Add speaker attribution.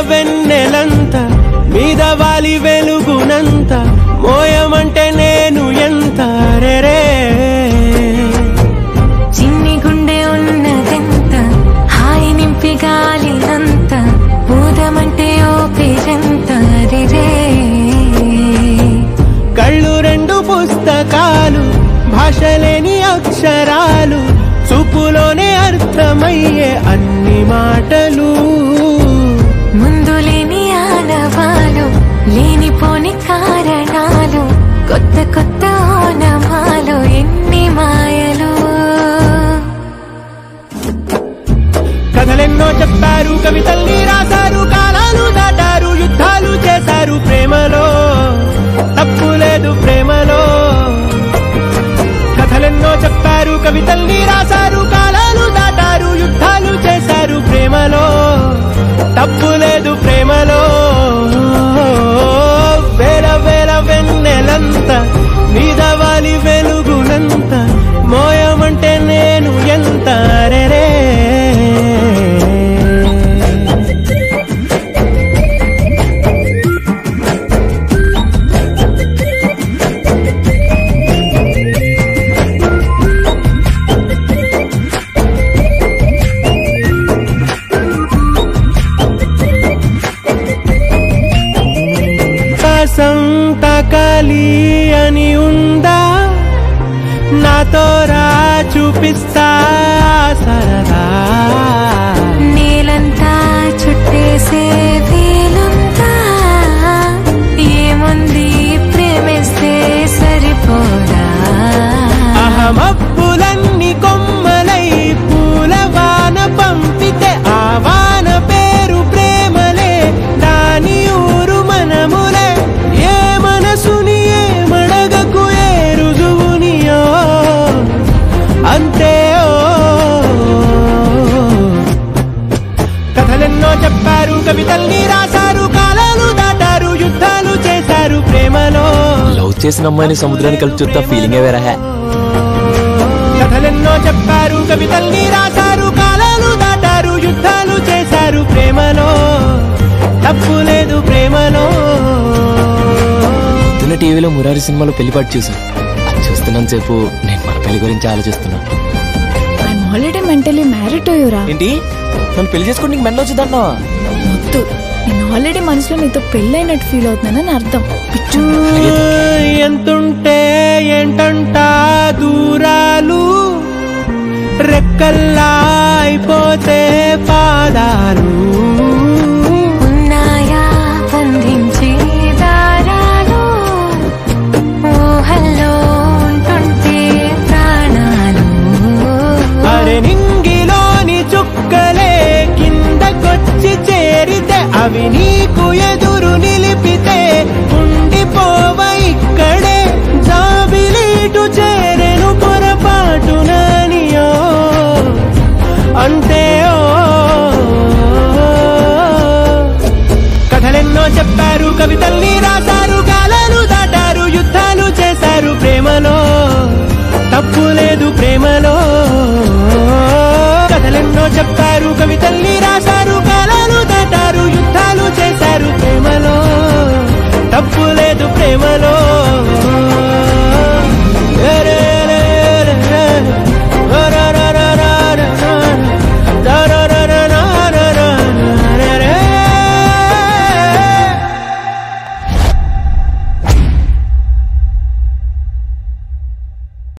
Speaker 1: వెన్నెలంత మీద వాలి వెలుగునంత మోయమంటే నేను ఎంత రే
Speaker 2: చిన్ని గుండె ఉన్నదెంత హాయి నింపి గాలినంత ఊదమంటే ఓ పేరెంత రే
Speaker 1: కళ్ళు రెండు పుస్తకాలు భాషలేని అక్షరాలు చూపులోనే అర్థమయ్యే అన్ని మాటలు
Speaker 2: ముందు లేని ఆనవాలు లేనిపోని కారణాలు కొత్త కొత్త ఓనమాలు ఎన్ని మాయలు
Speaker 1: కథలెన్నో చెప్పారు కవితల్ని రాశారు కాలాలు దాటారు యుద్ధాలు చేశారు ప్రేమలో తప్పు లేదు ప్రేమలో కథలెన్నో చెప్పారు కవితల్ని రాశారు కాలాలు దాటారు యుద్ధాలు చేశారు ప్రేమలో తప్పు లేదు ప్రేమలో వేల వేల వెన్నెలంత మీద వాలి వెలుగునంత మోయమంటే నేను ఎంత రే సంతకలి అని ఉందా నాతో రా చూపిస్తా సరదా
Speaker 2: నేలంతా చుట్టేసే వీలుందా ఏముంది ప్రేమిస్తే సరిపోదా
Speaker 1: అహమబ్బులన్నీ కొమ్మలై పూల వాన పంపితే ఆ వాన పేరు ప్రేమలే దాని ఊరు మనములే ఏ మనసుని ఏ మడగకు ఏ రుజువునియో అంతే కథలెన్నో చెప్పారు కవితల్ని రాశారు కాలాలు దాటారు యుద్ధాలు చేశారు ప్రేమలో
Speaker 3: లవ్ చేసిన అమ్మాయిని సముద్రాన్ని కలిపి చూస్తా ఫీలింగే వేరే
Speaker 1: కథలెన్నో చెప్పారు కవితల్ని రాశారు కాలాలు దాటారు యుద్ధాలు చేశారు ప్రేమలో తప్పు లేదు ప్రేమలో
Speaker 3: పొద్దున్న టీవీలో మురారి సినిమాలో పెళ్లిపాటు చూసాను అది చూస్తున్నంతసేపు నేను మన పెళ్లి గురించి ఆలోచిస్తున్నా
Speaker 4: I'm already mentally married to you రా
Speaker 3: ఏంటి నన్ను పెళ్లి చేసుకుని నీకు మెంటల్ వచ్చిందన్నా
Speaker 4: వద్దు నేను ఆల్రెడీ మనసులో నీతో పెళ్ళైనట్టు ఫీల్ అవుతున్నానని అర్థం పిచ్చు
Speaker 1: ఎంతుంటే ఏంటంట దూరాలు రెక్కల్లా అయిపోతే పాదాలు
Speaker 2: ఉన్నాయా బంధించే దారాలు ఊహల్లో ఉంటుంటే ప్రాణాలు
Speaker 1: అరే నింగిలోని చుక్కలే కిందకొచ్చి చేరితే అవి నీకు ఎదురు నిలిపితే ఉండిపోవ ఇక్కడే జాబిలీటు చేరెను పొరపాటుననియో అంతే కథలెన్నో చెప్పారు కవితల్ని రాశారు కాలాలు దాటారు యుద్ధాలు చేశారు ప్రేమలో తప్పు లేదు ప్రేమలో కథలెన్నో చెప్పారు కవితల్ని రాశారు కాలాలు దాటారు యుద్ధాలు చేశారు ప్రేమలో తప్పు లేదు ప్రేమలో